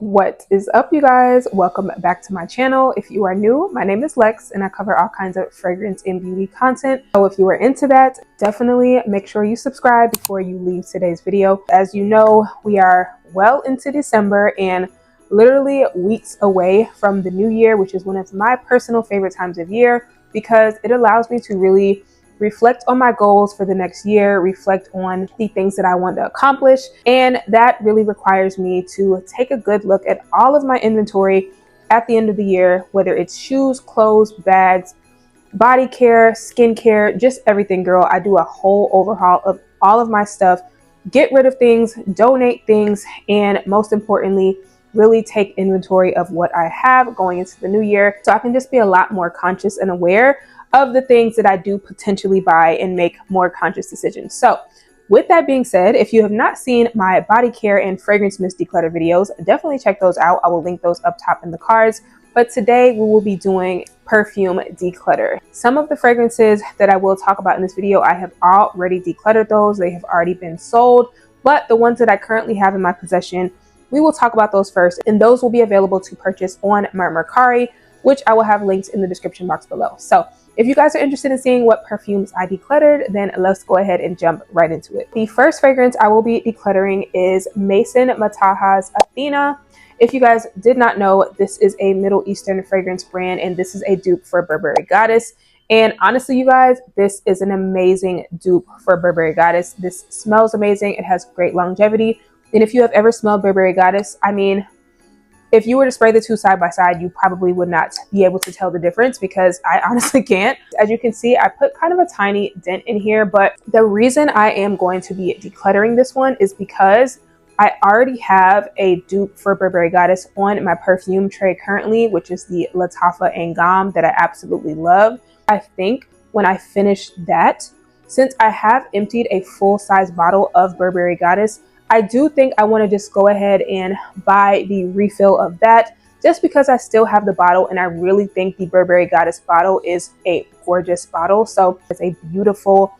What is up, you guys? Welcome back to my channel. If you are new, my name is Lex and I cover all kinds of fragrance and beauty content. So if you are into that, definitely make sure you subscribe before you leave today's video. As you know, we are well into December and literally weeks away from the new year, which is one of my personal favorite times of year because it allows me to really reflect on my goals for the next year, reflect on the things that I want to accomplish. And that really requires me to take a good look at all of my inventory at the end of the year, whether it's shoes, clothes, bags, body care, skincare, just everything, girl. I do a whole overhaul of all of my stuff, get rid of things, donate things, and most importantly, really take inventory of what I have going into the new year so I can just be a lot more conscious and aware of the things that I do potentially buy and make more conscious decisions. So with that being said, if you have not seen my body care and fragrance mist declutter videos, definitely check those out. I will link those up top in the cards. But today we will be doing perfume declutter. Some of the fragrances that I will talk about in this video, I have already decluttered those. They have already been sold, but the ones that I currently have in my possession, we will talk about those first, and those will be available to purchase on my Mercari, which I will have links in the description box below. So if you guys are interested in seeing what perfumes I decluttered, then let's go ahead and jump right into it. The first fragrance I will be decluttering is Maison Mataha's Athena. If you guys did not know, this is a Middle Eastern fragrance brand, and this is a dupe for Burberry Goddess. And honestly, you guys, this is an amazing dupe for Burberry Goddess. This smells amazing. It has great longevity. And if you have ever smelled Burberry Goddess, I mean, if you were to spray the two side by side, you probably would not be able to tell the difference because I honestly can't. As you can see, I put kind of a tiny dent in here, but the reason I am going to be decluttering this one is because I already have a dupe for Burberry Goddess on my perfume tray currently, which is the Lattafa Mayar that I absolutely love. I think when I finish that, since I have emptied a full-size bottle of Burberry Goddess, I do think I want to just go ahead and buy the refill of that just because I still have the bottle and I really think the Burberry Goddess bottle is a gorgeous bottle. So it's a beautiful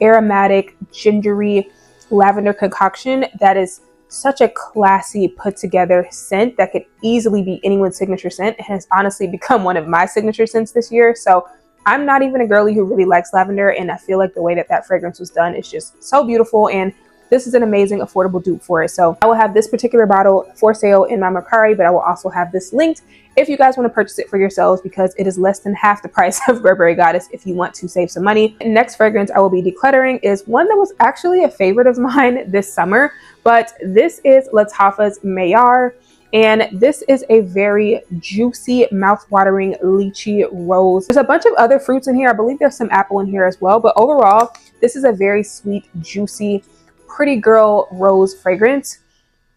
aromatic gingery lavender concoction that is such a classy put together scent that could easily be anyone's signature scent. It has honestly become one of my signature scents this year. So I'm not even a girly who really likes lavender, and I feel like the way that that fragrance was done is just so beautiful, and this is an amazing affordable dupe for it. So I will have this particular bottle for sale in my Mercari, but I will also have this linked if you guys want to purchase it for yourselves because it is less than half the price of Burberry Goddess if you want to save some money. The next fragrance I will be decluttering is one that was actually a favorite of mine this summer, but this is Lattafa Mayar. And this is a very juicy, mouth-watering lychee rose. There's a bunch of other fruits in here. I believe there's some apple in here as well, but overall, this is a very sweet, juicy, pretty girl rose fragrance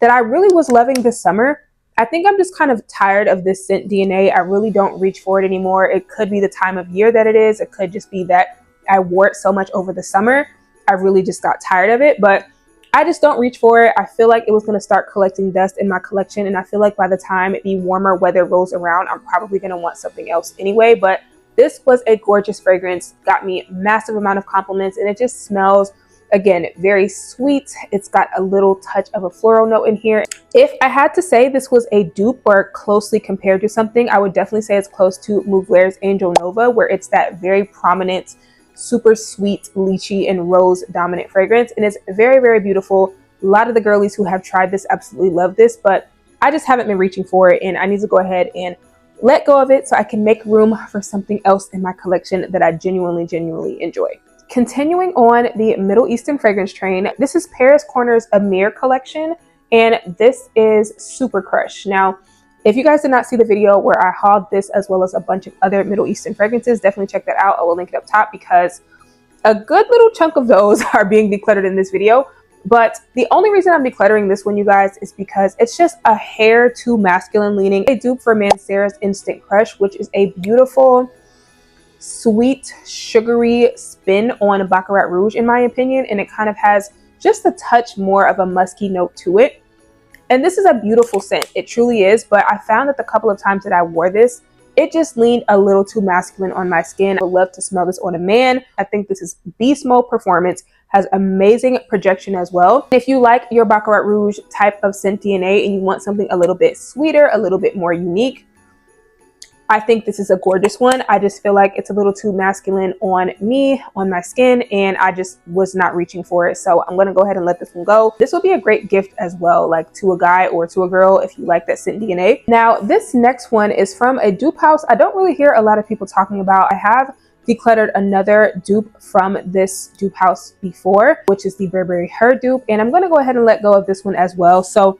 that I really was loving this summer. I think I'm just kind of tired of this scent DNA. I really don't reach for it anymore. It could be the time of year that it is. It could just be that I wore it so much over the summer. I really just got tired of it, but I just don't reach for it. I feel like it was going to start collecting dust in my collection, and I feel like by the time the warmer weather rolls around, I'm probably going to want something else anyway. But this was a gorgeous fragrance, got me a massive amount of compliments, and it just smells, again, very sweet. It's got a little touch of a floral note in here. If I had to say this was a dupe or closely compared to something, I would definitely say it's close to Mugler's Angel Nova, where it's that very prominent, super sweet lychee and rose dominant fragrance. And it's very, very beautiful. A lot of the girlies who have tried this absolutely love this, but I just haven't been reaching for it, and I need to go ahead and let go of it so I can make room for something else in my collection that I genuinely enjoy. Continuing on the Middle Eastern fragrance train, this is Paris Corner's Emir collection, and this is Super Crush. Now, if you guys did not see the video where I hauled this as well as a bunch of other Middle Eastern fragrances, definitely check that out. I will link it up top because a good little chunk of those are being decluttered in this video. But the only reason I'm decluttering this one, you guys, is because it's just a hair too masculine leaning. A dupe for Mancera's Instant Crush, which is a beautiful, sweet, sugary spin on Baccarat Rouge, in my opinion, and it kind of has just a touch more of a musky note to it. And this is a beautiful scent. It truly is, but I found that the couple of times that I wore this, it just leaned a little too masculine on my skin. I would love to smell this on a man. I think this is beast mode performance, has amazing projection as well. If you like your Baccarat Rouge type of scent DNA and you want something a little bit sweeter, a little bit more unique, I think this is a gorgeous one. I just feel like it's a little too masculine on me, on my skin, and I just was not reaching for it. So I'm gonna go ahead and let this one go. This will be a great gift as well, like to a guy or to a girl if you like that scent DNA. Now, this next one is from a dupe house I don't really hear a lot of people talking about. I have decluttered another dupe from this dupe house before, which is the Burberry Her dupe, and I'm gonna go ahead and let go of this one as well. So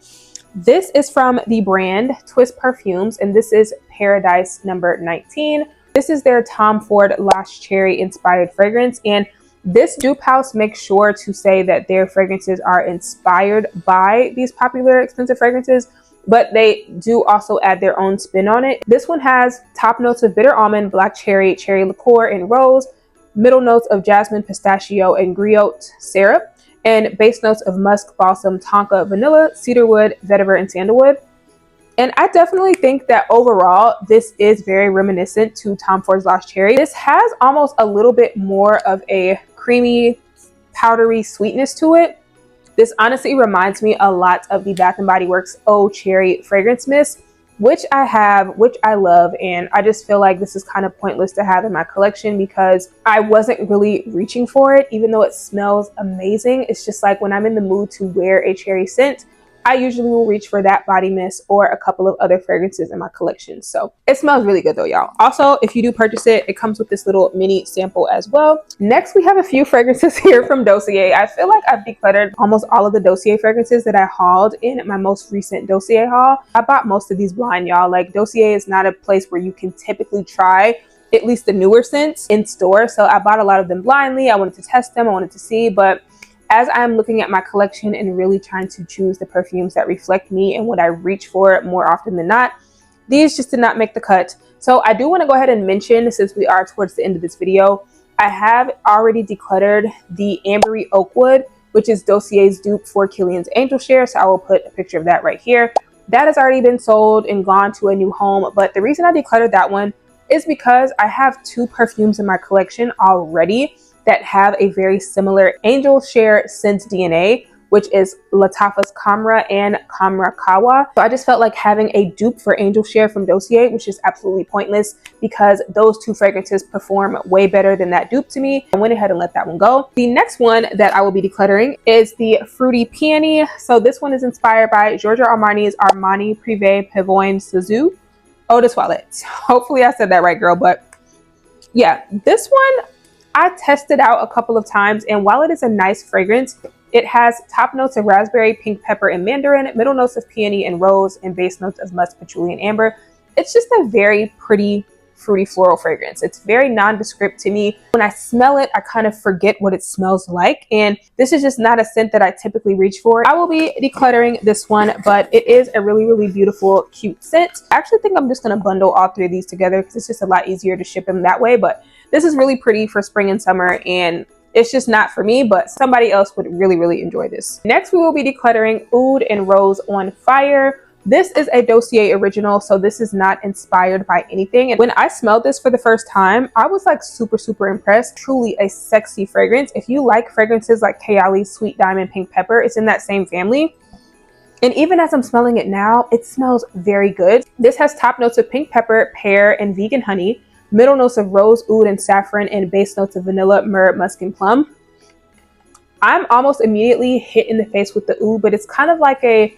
this is from the brand Twist Perfumes, and this is Paradise number 19. This is their Tom Ford Lost Cherry inspired fragrance, and this dupe house makes sure to say that their fragrances are inspired by these popular expensive fragrances, but they do also add their own spin on it. This one has top notes of bitter almond, black cherry, cherry liqueur, and rose, middle notes of jasmine, pistachio, and griotte syrup, and base notes of musk, balsam, tonka, vanilla, cedarwood, vetiver, and sandalwood. And I definitely think that overall, this is very reminiscent to Tom Ford's Lost Cherry. This has almost a little bit more of a creamy, powdery sweetness to it. This honestly reminds me a lot of the Bath & Body Works Oh Cherry Fragrance Mist, which I have, which I love, and I just feel like this is kind of pointless to have in my collection because I wasn't really reaching for it, even though it smells amazing. It's just like when I'm in the mood to wear a cherry scent, I usually will reach for that body mist or a couple of other fragrances in my collection. So it smells really good though, y'all. Also, if you do purchase it, it comes with this little mini sample as well. Next, we have a few fragrances here from Dosier. I feel like I've decluttered almost all of the Dosier fragrances that I hauled in my most recent Dosier haul. I bought most of these blind, y'all. Like, Dosier is not a place where you can typically try at least the newer scents in store. So I bought a lot of them blindly. I wanted to test them. I wanted to see, but as I'm looking at my collection and really trying to choose the perfumes that reflect me and what I reach for more often than not, these just did not make the cut. So I do want to go ahead and mention, since we are towards the end of this video, I have already decluttered the Ambery Oakwood, which is Dosier's dupe for Kilian's Angel Share. So I will put a picture of that right here. That has already been sold and gone to a new home. But the reason I decluttered that one is because I have two perfumes in my collection already that have a very similar Angel Share scent DNA, which is Lattafa's Camera and Camera Kawa. So I just felt like having a dupe for Angel Share from Dosier, which is absolutely pointless because those two fragrances perform way better than that dupe to me. I went ahead and let that one go. The next one that I will be decluttering is the Fruity Peony. So this one is inspired by Giorgio Armani's Armani Privé Pavoine Sazou Eau de Toilette. Hopefully I said that right, girl. But yeah, this one I tested out a couple of times, and while it is a nice fragrance, it has top notes of raspberry, pink pepper, and mandarin, middle notes of peony and rose, and base notes of musk, patchouli, and amber. It's just a very pretty, fruity floral fragrance. It's very nondescript to me. When I smell it, I kind of forget what it smells like, and this is just not a scent that I typically reach for. I will be decluttering this one, but it is a really, really beautiful, cute scent. I actually think I'm just going to bundle all three of these together because it's just a lot easier to ship them that way, but this is really pretty for spring and summer, and it's just not for me, but somebody else would really, really enjoy this. Next, we will be decluttering Oud and Rose on Fire. This is a Dosier original, so this is not inspired by anything. And when I smelled this for the first time, I was like super, super impressed. Truly a sexy fragrance. If you like fragrances like Kayali's Sweet Diamond Pink Pepper, it's in that same family. And even as I'm smelling it now, it smells very good. This has top notes of pink pepper, pear, and vegan honey, middle notes of rose, oud, and saffron, and base notes of vanilla, myrrh, musk, and plum. I'm almost immediately hit in the face with the oud, but it's kind of like a,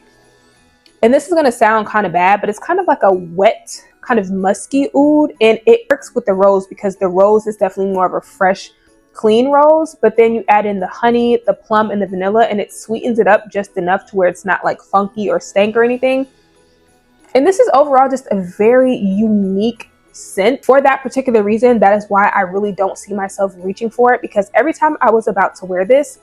and this is going to sound kind of bad, but it's kind of like a wet, kind of musky oud, and it works with the rose because the rose is definitely more of a fresh, clean rose, but then you add in the honey, the plum, and the vanilla, and it sweetens it up just enough to where it's not like funky or stank or anything. And this is overall just a very unique scent. For that particular reason, that is why I really don't see myself reaching for it, because every time I was about to wear this,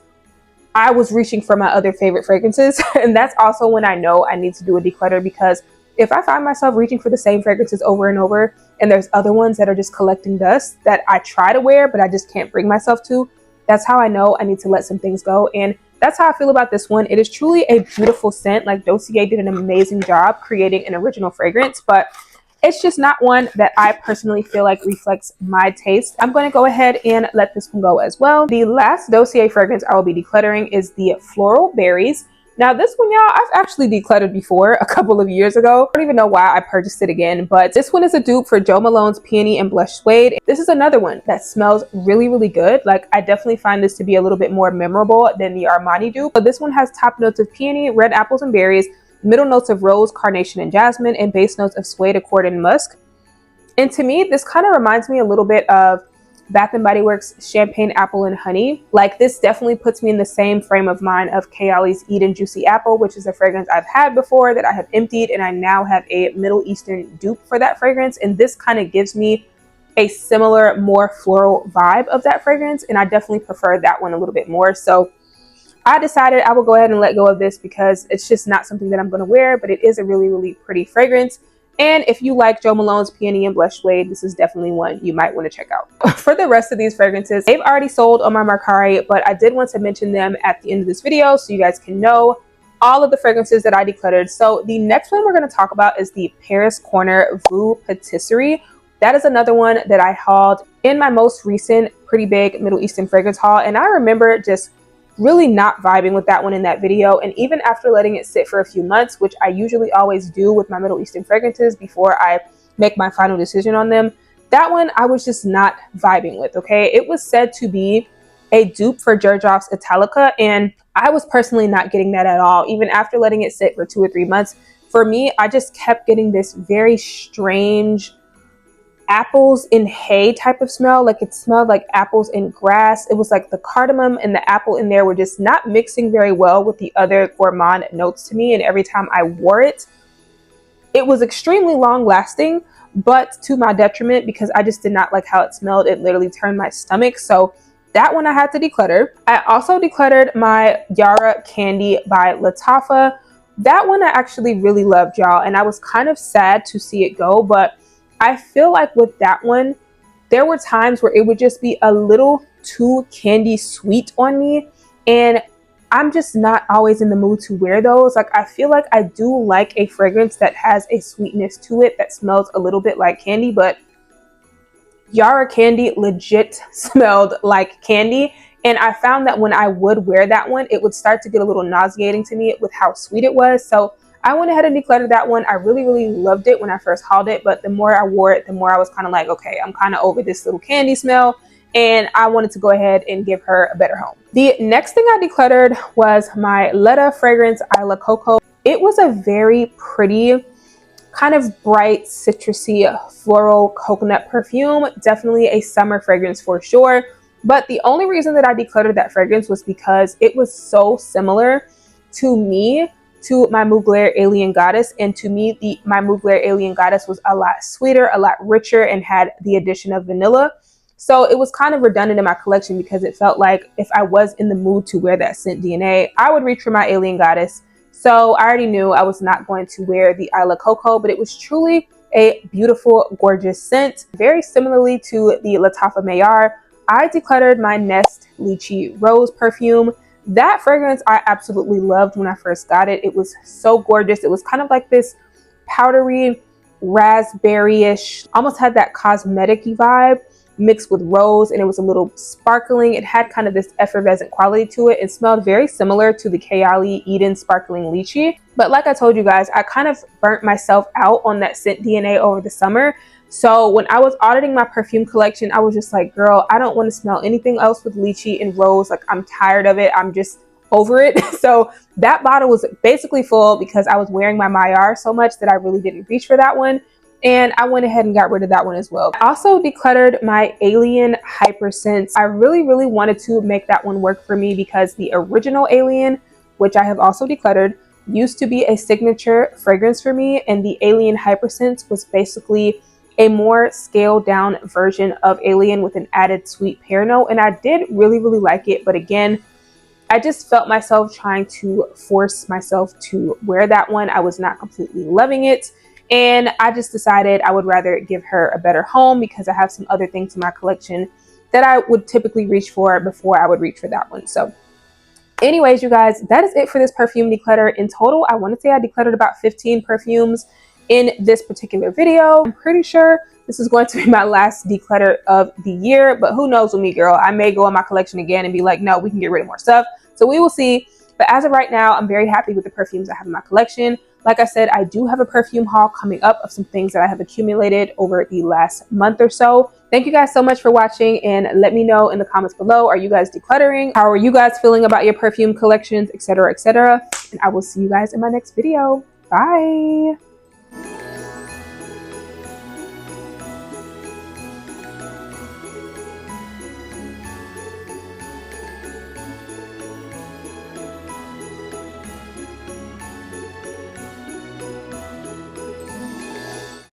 I was reaching for my other favorite fragrances. And that's also when I know I need to do a declutter, because if I find myself reaching for the same fragrances over and over, and there's other ones that are just collecting dust that I try to wear, but I just can't bring myself to, that's how I know I need to let some things go. And that's how I feel about this one. It is truly a beautiful scent. Like, Dosier did an amazing job creating an original fragrance, but It's just not one that I personally feel like reflects my taste. I'm going to go ahead and let this one go as well. The last Dosier fragrance I will be decluttering is the Floral Berries. Now this one, y'all, I've actually decluttered before a couple of years ago. I don't even know why I purchased it again, but this one is a dupe for Jo Malone's Peony and Blush Suede. This is another one that smells really, really good. Like, I definitely find this to be a little bit more memorable than the Armani dupe. But this one has top notes of peony, red apples and berries, middle notes of rose, carnation, and jasmine, and base notes of suede, accord, and musk. And to me, this kind of reminds me a little bit of Bath & Body Works Champagne Apple and Honey. Like, this definitely puts me in the same frame of mind of Kayali's Eden Juicy Apple, which is a fragrance I've had before that I have emptied, and I now have a Middle Eastern dupe for that fragrance. And this kind of gives me a similar, more floral vibe of that fragrance, and I definitely prefer that one a little bit more. So I decided I will go ahead and let go of this because it's just not something that I'm going to wear, but it is a really, really pretty fragrance. And if you like Jo Malone's Peony and Blush Suede, this is definitely one you might want to check out. For the rest of these fragrances, they've already sold on my Mercari, but I did want to mention them at the end of this video so you guys can know all of the fragrances that I decluttered. So the next one we're going to talk about is the Paris Corner Vue Patisserie. That is another one that I hauled in my most recent pretty big Middle Eastern fragrance haul. And I remember just really not vibing with that one in that video. And even after letting it sit for a few months, which I usually always do with my Middle Eastern fragrances before I make my final decision on them, that one I was just not vibing with, okay? It was said to be a dupe for Jerjoff's Italica, and I was personally not getting that at all. Even after letting it sit for 2 or 3 months, for me, I just kept getting this very strange apples in hay type of smell. Like, it smelled like apples in grass. It was like the cardamom and the apple in there were just not mixing very well with the other gourmand notes to me. And every time I wore it, it was extremely long lasting, but to my detriment because I just did not like how it smelled. It literally turned my stomach. So that one I had to declutter. I also decluttered my Yara Candy by Lattafa. That one I actually really loved, y'all, and I was kind of sad to see it go, but I feel like with that one, there were times where it would just be a little too candy sweet on me, and I'm just not always in the mood to wear those. Like, I feel like I do like a fragrance that has a sweetness to it that smells a little bit like candy, but Yara Candy legit smelled like candy. And I found that when I would wear that one, it would start to get a little nauseating to me with how sweet it was. So I went ahead and decluttered that one. I really, really loved it when I first hauled it, but the more I wore it, the more I was kind of like, okay, I'm kind of over this little candy smell, and I wanted to go ahead and give her a better home. The next thing I decluttered was my Letta fragrance, Isla Coco. It was a very pretty, kind of bright, citrusy, floral coconut perfume. Definitely a summer fragrance for sure. But the only reason that I decluttered that fragrance was because it was so similar to me to my Mugler Alien Goddess, and to me my Mugler Alien Goddess was a lot sweeter, a lot richer, and had the addition of vanilla. So it was kind of redundant in my collection because it felt like if I was in the mood to wear that scent DNA, I would reach for my Alien Goddess. So I already knew I was not going to wear the Isla Coco, but it was truly a beautiful, gorgeous scent. Very similarly to the Lattafa Mayar, I decluttered my Nest Lychee Rose perfume. That fragrance I absolutely loved when I first got it. It was so gorgeous. It was kind of like this powdery, raspberry-ish, almost had that cosmetic-y vibe mixed with rose, and it was a little sparkling. It had kind of this effervescent quality to it. It smelled very similar to the Kayali Eden Sparkling Lychee. But like I told you guys, I kind of burnt myself out on that scent DNA over the summer. So when I was auditing my perfume collection, I was just like, girl, I don't want to smell anything else with lychee and rose. Like, I'm tired of it. I'm just over it. So that bottle was basically full because I was wearing my Mayar so much that I really didn't reach for that one. And I went ahead and got rid of that one as well. I also decluttered my Alien Hypersense. I really, really wanted to make that one work for me because the original Alien, which I have also decluttered, used to be a signature fragrance for me. And the Alien Hypersense was basically a more scaled down version of Alien with an added sweet pear note. And I did really, really like it. But again, I just felt myself trying to force myself to wear that one. I was not completely loving it. And I just decided I would rather give her a better home because I have some other things in my collection that I would typically reach for before I would reach for that one. So anyways, you guys, that is it for this perfume declutter. In total, I want to say I decluttered about 15 perfumes. in this particular video. I'm pretty sure this is going to be my last declutter of the year, but who knows with me, girl. I may go in my collection again and be like, no, we can get rid of more stuff. So we will see. But as of right now, I'm very happy with the perfumes I have in my collection. Like I said, I do have a perfume haul coming up of some things that I have accumulated over the last month or so. Thank you guys so much for watching, and let me know in the comments below, are you guys decluttering? How are you guys feeling about your perfume collections, etc., etc.? And I will see you guys in my next video. Bye.